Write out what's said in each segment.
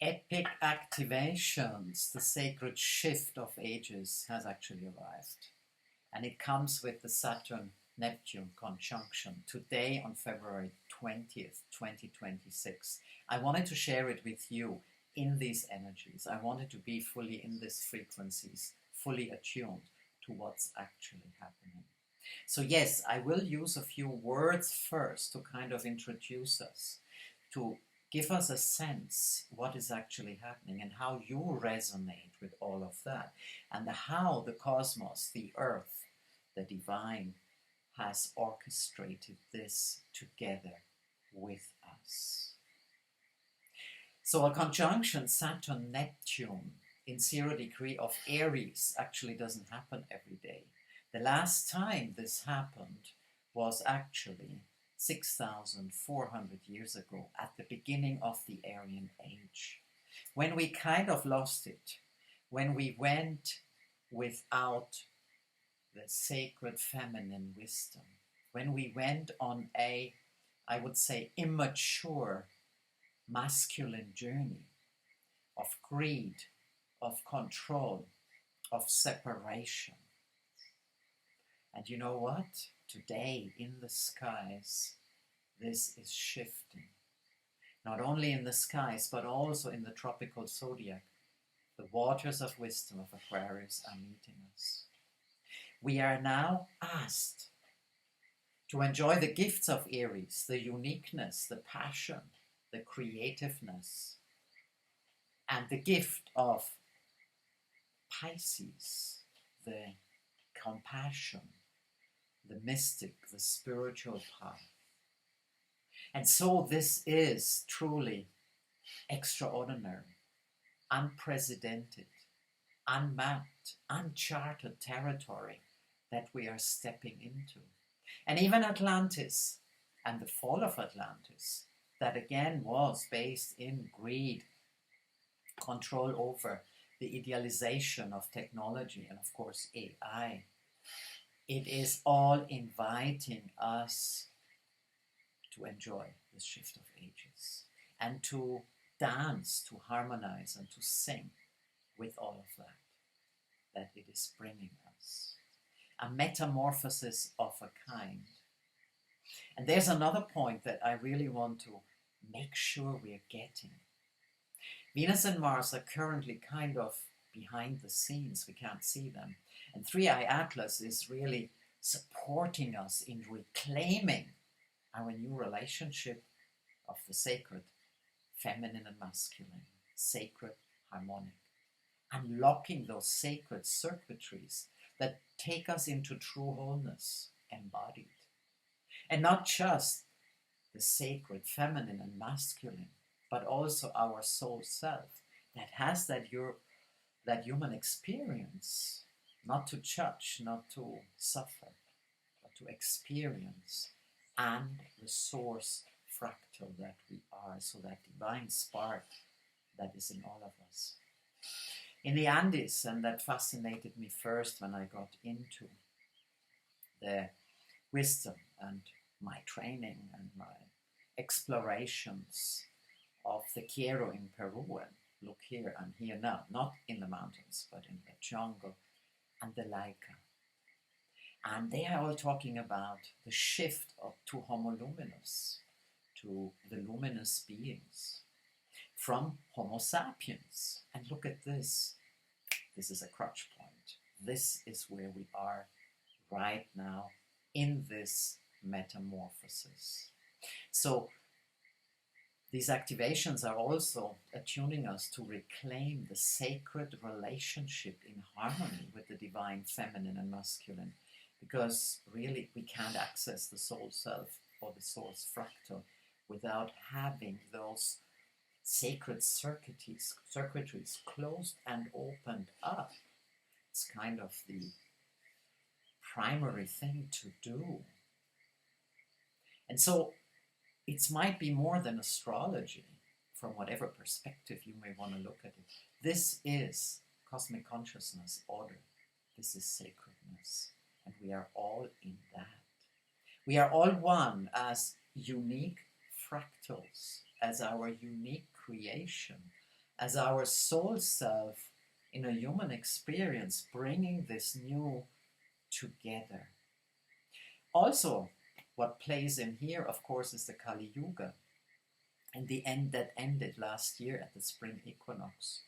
epic activations, the sacred shift of ages has actually arrived. And it comes with the Saturn-Neptune conjunction today on February 20th, 2026. I wanted to share it with you in these energies. I wanted to be fully in these frequencies, fully attuned to what's actually happening. So yes, I will use a few words first to kind of introduce us, to give us a sense what is actually happening and how you resonate with all of that, and how the cosmos, the earth, the divine has orchestrated this together with us. So a conjunction Saturn-Neptune in 0 degree of Aries actually doesn't happen every day. The last time this happened was actually 6,400 years ago, at the beginning of the Aryan Age, when we kind of lost it, when we went without the sacred feminine wisdom, when we went on a, I would say, immature masculine journey of greed, of control, of separation. And you know what? Today in the skies, this is shifting. Not only in the skies, but also in the tropical zodiac. The waters of wisdom of Aquarius are meeting us. We are now asked to enjoy the gifts of Aries, the uniqueness, the passion, the creativeness, and the gift of Pisces, the compassion, the mystic, the spiritual path. And so this is truly extraordinary, unprecedented, unmapped, uncharted territory that we are stepping into. And even Atlantis and the fall of Atlantis, that again was based in greed, control over the idealization of technology, and of course AI. It is all inviting us to enjoy the shift of ages and to dance, to harmonize, and to sing with all of that it is bringing us. A metamorphosis of a kind. And there's another point that I really want to make sure we're getting. Venus and Mars are currently kind of behind the scenes. We can't see them. And 3i Atlas is really supporting us in reclaiming our new relationship of the sacred, feminine and masculine, sacred, harmonic. Unlocking those sacred circuitries that take us into true wholeness, embodied. And not just the sacred, feminine and masculine, but also our soul self that has that human experience, not to judge, not to suffer, but to experience, and the source fractal that we are, so that divine spark that is in all of us. In the Andes, and that fascinated me first when I got into the wisdom and my training and my explorations of the Quiero in Peru, and look here, I'm here now, not in the mountains, but in the jungle, and the Laika. And they are all talking about the shift to Homo luminous, to the luminous beings, from Homo sapiens. And look at this. This is a crutch point. This is where we are right now in this metamorphosis. So these activations are also attuning us to reclaim the sacred relationship in harmony with the divine feminine and masculine, because really we can't access the soul self or the source fractal without having those sacred circuitries closed and opened up. It's kind of the primary thing to do. And so it might be more than astrology, from whatever perspective you may want to look at it. This is cosmic consciousness order. This is sacredness. And we are all in that. We are all one as unique fractals, as our unique creation, as our soul self in a human experience, bringing this new together. Also, what plays in here, of course, is the Kali Yuga, and the end that ended last year at the spring equinox,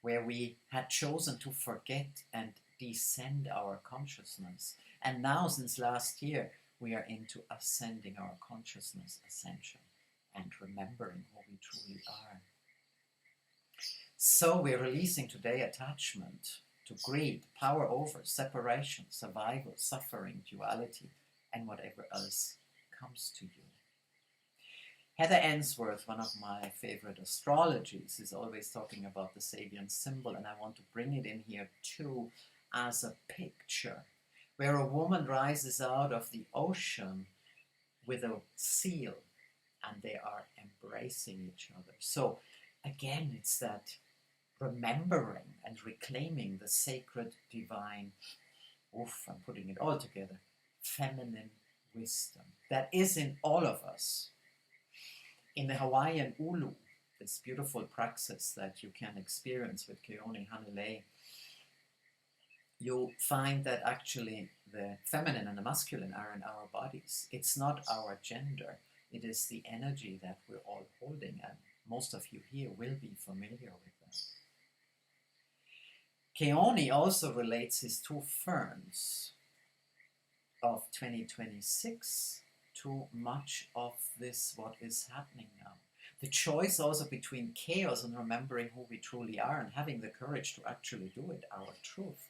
where we had chosen to forget and descend our consciousness. And now, since last year, we are into ascending our consciousness, ascension, and remembering who we truly are. So we're releasing today attachment to greed, power over, separation, survival, suffering, duality, and whatever else comes to you. Heather Ainsworth, one of my favorite astrologies, is always talking about the Sabian symbol, and I want to bring it in here too as a picture where a woman rises out of the ocean with a seal and they are embracing each other. So again, it's that remembering and reclaiming the sacred, divine, I'm putting it all together, feminine wisdom that is in all of us. In the Hawaiian Ulu, this beautiful praxis that you can experience with Keone Hanelei, you find that actually the feminine and the masculine are in our bodies. It's not our gender, it is the energy that we're all holding, and most of you here will be familiar with that. Keone also relates his two ferns of 2026 to much of this, what is happening now. The choice also between chaos and remembering who we truly are and having the courage to actually do it, our truth,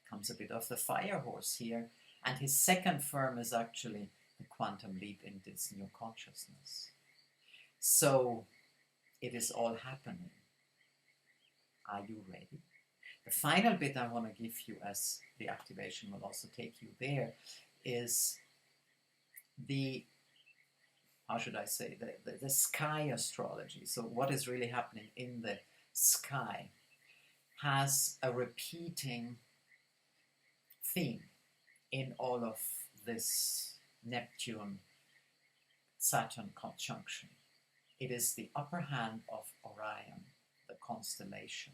comes a bit of the fire horse here. And his second fern is actually the quantum leap in this new consciousness. So it is all happening. Are you ready? The final bit I want to give you, as the activation will also take you there, is the, how should I say, the sky astrology. So what is really happening in the sky has a repeating theme in all of this Neptune Saturn conjunction. It is the upper hand of Orion, the constellation.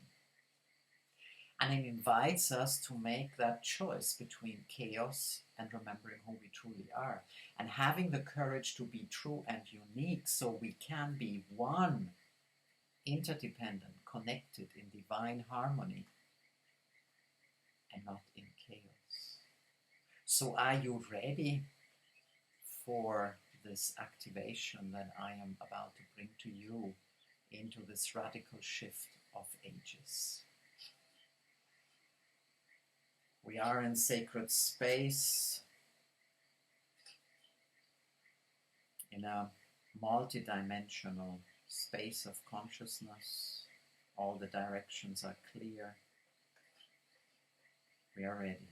And it invites us to make that choice between chaos and remembering who we truly are, and having the courage to be true and unique so we can be one, interdependent, connected in divine harmony and not in chaos. So are you ready for this activation that I am about to bring to you into this radical shift of ages? We are in sacred space, in a multidimensional space of consciousness. All the directions are clear. We are ready.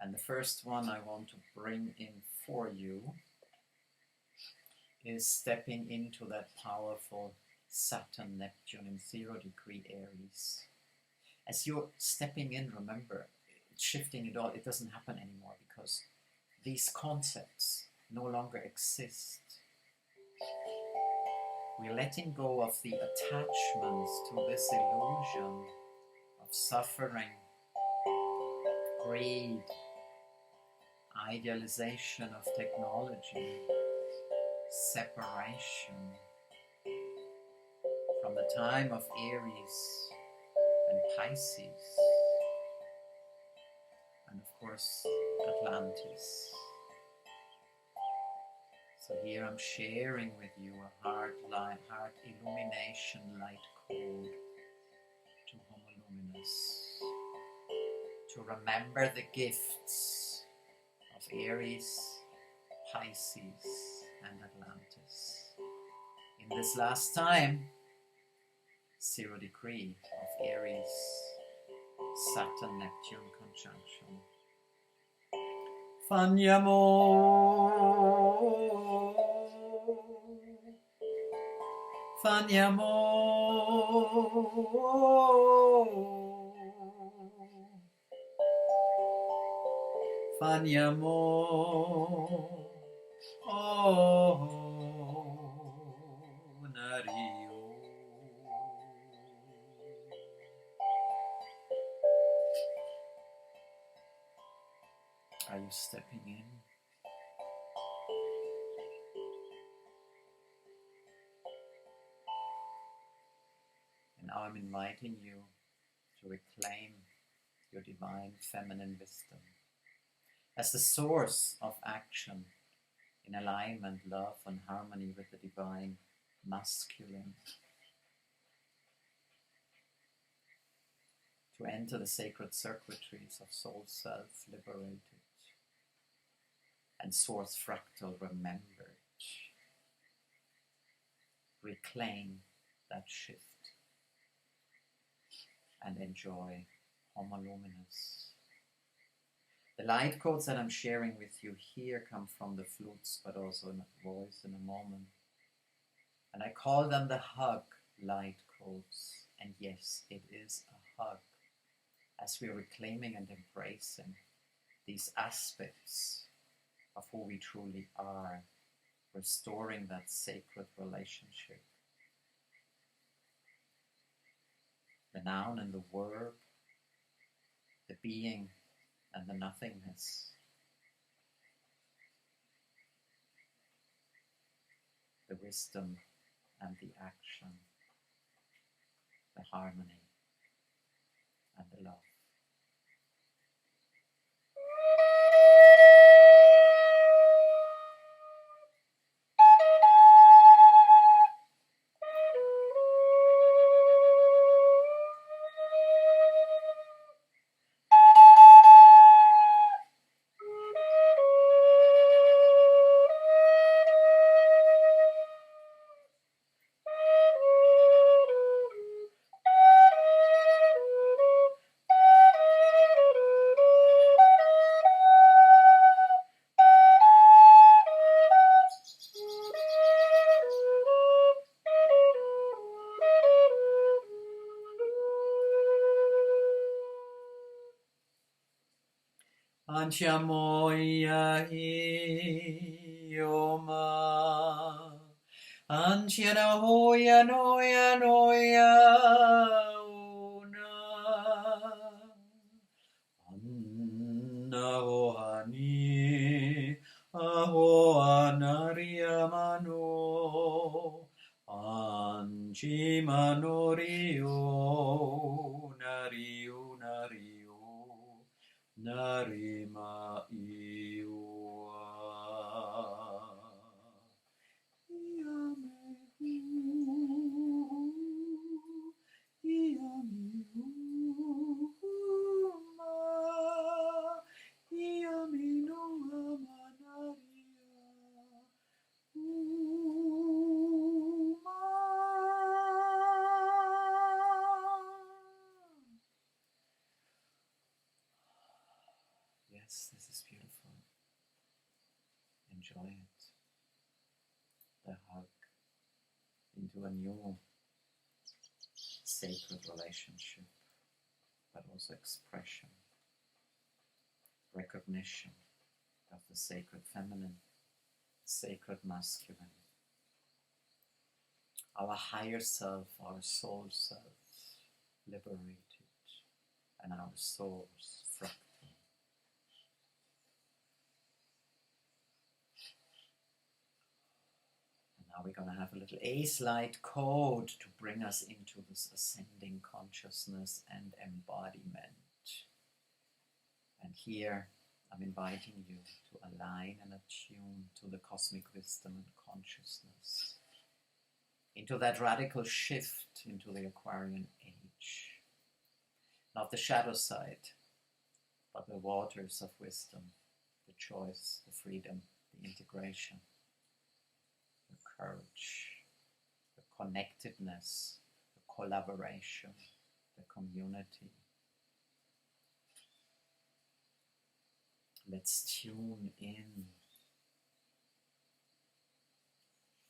And the first one I want to bring in for you is stepping into that powerful Saturn-Neptune in 0-degree Aries. As you're stepping in, remember, shifting it all, it doesn't happen anymore because these concepts no longer exist. We're letting go of the attachments to this illusion of suffering, greed, idealization of technology, separation. From the time of Aries and Pisces, and of course Atlantis. So here I'm sharing with you a heart illumination light code to Homoluminous, to remember the gifts of Aries, Pisces and Atlantis. In this last time, 0-degree of Aries, Saturn-Neptune conjunction. Fanyamo, Fanyamo, Fanyamo, oh, Nari. stepping in. And now I'm inviting you to reclaim your divine feminine wisdom as the source of action in alignment, love, and harmony with the divine masculine. To enter the sacred circuitries of soul self liberated and source fractal remembered. Reclaim that shift and enjoy homoluminous. The light codes that I'm sharing with you here come from the flutes, but also in a voice in a moment. And I call them the hug light codes. And yes, it is a hug, as we are reclaiming and embracing these aspects of who we truly are, restoring that sacred relationship. The noun and the verb, the being and the nothingness, the wisdom and the action, the harmony and the love. Antiamoia ioma, Antiana hoia noia noia una, Anna hoani, ahoanaria mano, Anci manorio, nario nario. Narima iwa Yes, this is beautiful. Enjoy it. The hug into a new sacred relationship, but also expression, recognition of the sacred feminine, sacred masculine, our higher self, our soul self, liberated, and our souls fractal. Now we're going to have a little ace light code to bring us into this ascending consciousness and embodiment. And here I'm inviting you to align and attune to the cosmic wisdom and consciousness, into that radical shift into the Aquarian age. Not the shadow side, but the waters of wisdom, the choice, the freedom, the integration, the courage, the connectedness, the collaboration, the community. Let's tune in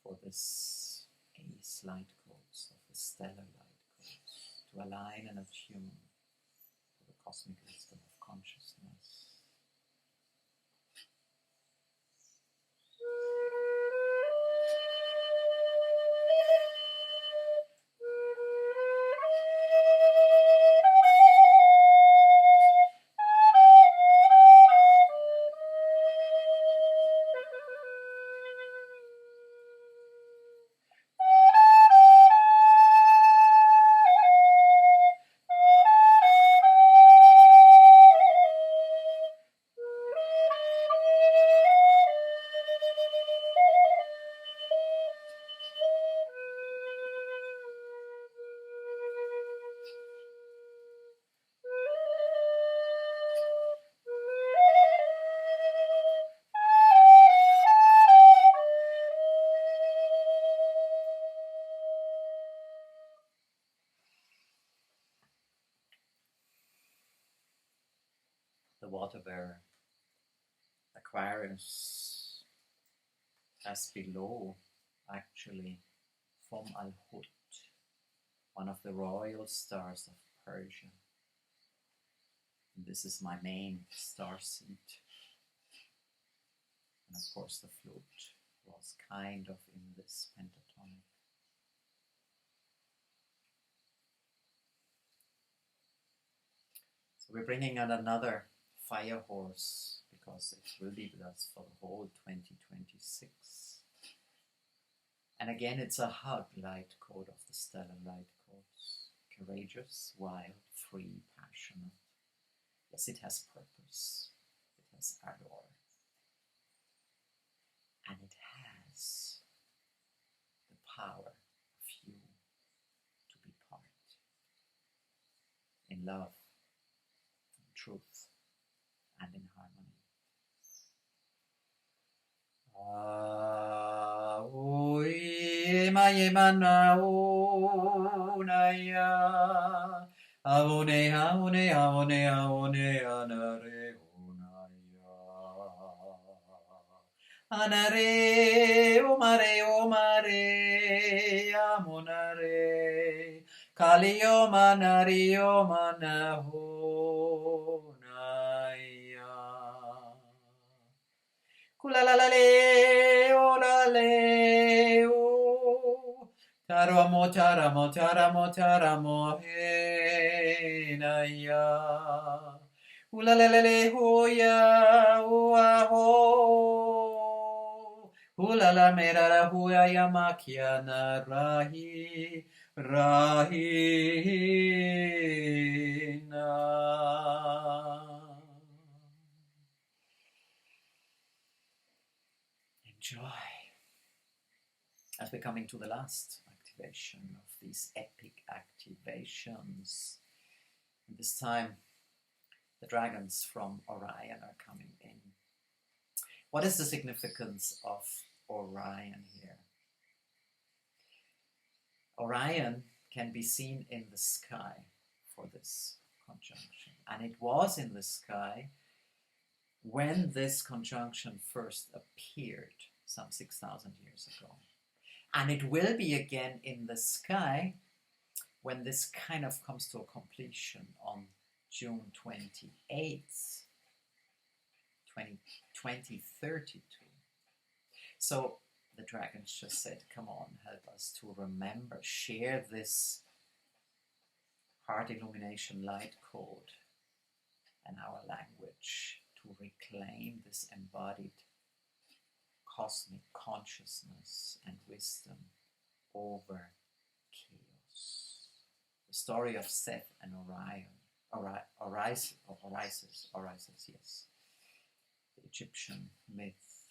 for this ace light codes, of the stellar light codes, to align and attune to the cosmic wisdom of consciousness. water bearer. Aquarius as below, actually, from Al-Hut, one of the royal stars of Persia. And this is my main star seed. And of course the flute was kind of in this pentatonic. So we're bringing out another fire horse, because it will be with us for the whole 2026. And again, it's a hug light code of the stellar light codes. Courageous, wild, free, passionate. Yes, it has purpose. It has ardor. And it has the power of you to be part in love, in truth, and in harmony. Oi mayemana onaya avone avone avone avone anare onaya anare omare amonare kalio manario manaho naya kulalale olale o taramo taramo taramo taramo he naya ulalele hoya uaho ulala merara huya yamakiana rahi rahina. Enjoy. As we're coming to the last activation of these epic activations, and this time the dragons from Orion are coming in. What is the significance of Orion here? Orion can be seen in the sky for this conjunction, and it was in the sky when this conjunction first appeared some 6,000 years ago. And it will be again in the sky when this kind of comes to a completion on June 28th, 2032. So the dragons just said, come on, help us to remember, share this heart illumination light code and our language to reclaim this embodied cosmic consciousness and wisdom over chaos. The story of Seth and Orisis, yes, the Egyptian myth,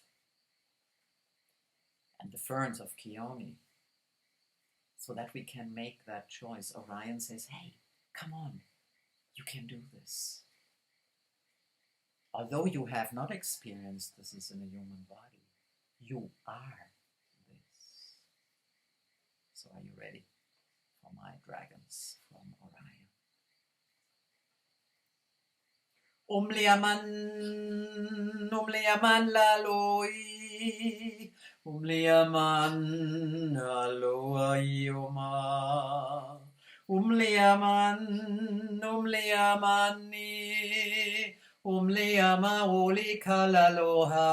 and the ferns of Chione, so that we can make that choice. Orion says, hey, come on, you can do this. Although you have not experienced this in a human body, you are this. So are you ready for my dragons from Orion? Umliaman laloi, umliaman aloai oma, umliamani, umliama oli kalaloha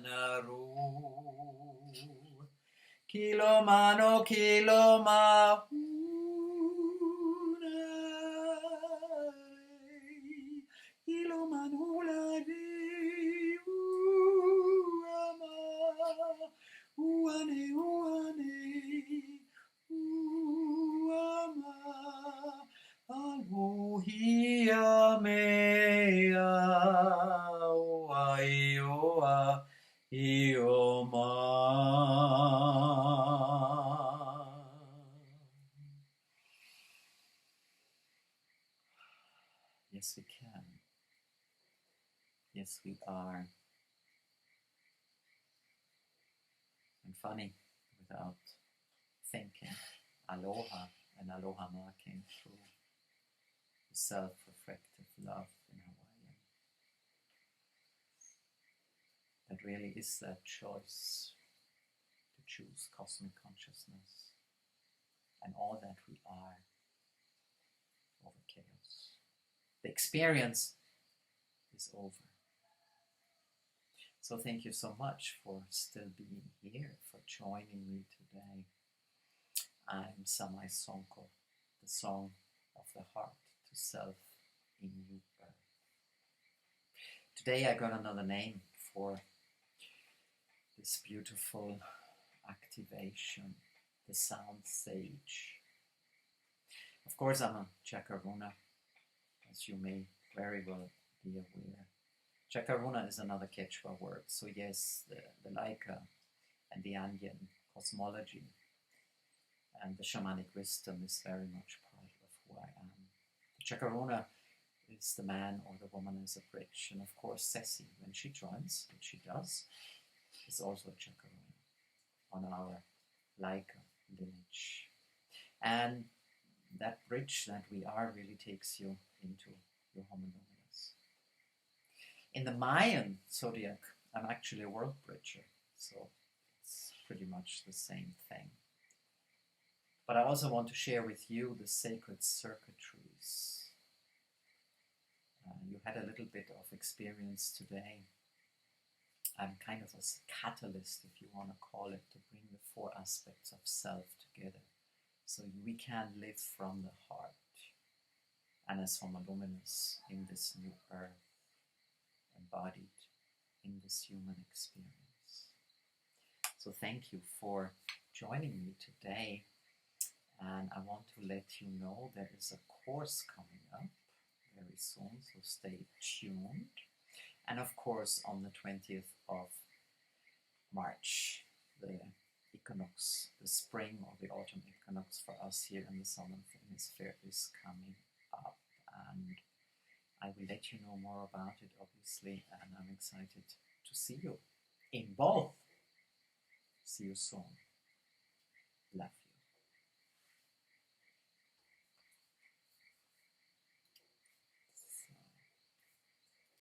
naru, kilomano kiloma. Yes, we can. Yes, we are. And funny, without thinking, aloha and aloha ma came through the self-reflective love in Hawaiian. that really is that choice to choose cosmic consciousness and all that we are over chaos. The experience is over. So thank you so much for still being here, for joining me today. I'm Samay Sonqo, the song of the heart to self in new birth. Today I got another name for this beautiful activation, the sound sage. Of course I'm a Chakaruna, as you may very well be aware. Chakaruna is another Quechua word, so yes, the Laika and the Andean cosmology and the shamanic wisdom is very much part of who I am. The Chakaruna is the man or the woman as a bridge, and of course Ceci, when she joins, which she does, is also a Chakaruna on our Laika lineage. And that bridge that we are really takes you into your homonuminous. In the Mayan zodiac, I'm actually a world bridger, so it's pretty much the same thing. But I also want to share with you the sacred circuitries. You had a little bit of experience today. I'm kind of a catalyst, if you want to call it, to bring the four aspects of self together so we can live from the heart and as homoluminous in this new earth, embodied in this human experience. So thank you for joining me today, and I want to let you know there is a course coming up very soon, so stay tuned. And of course on the 20th of March, the equinox, the spring or the autumn equinox for us here in the southern hemisphere is coming up, and I will let you know more about it, obviously, and I'm excited to see you in both. See you soon. Love.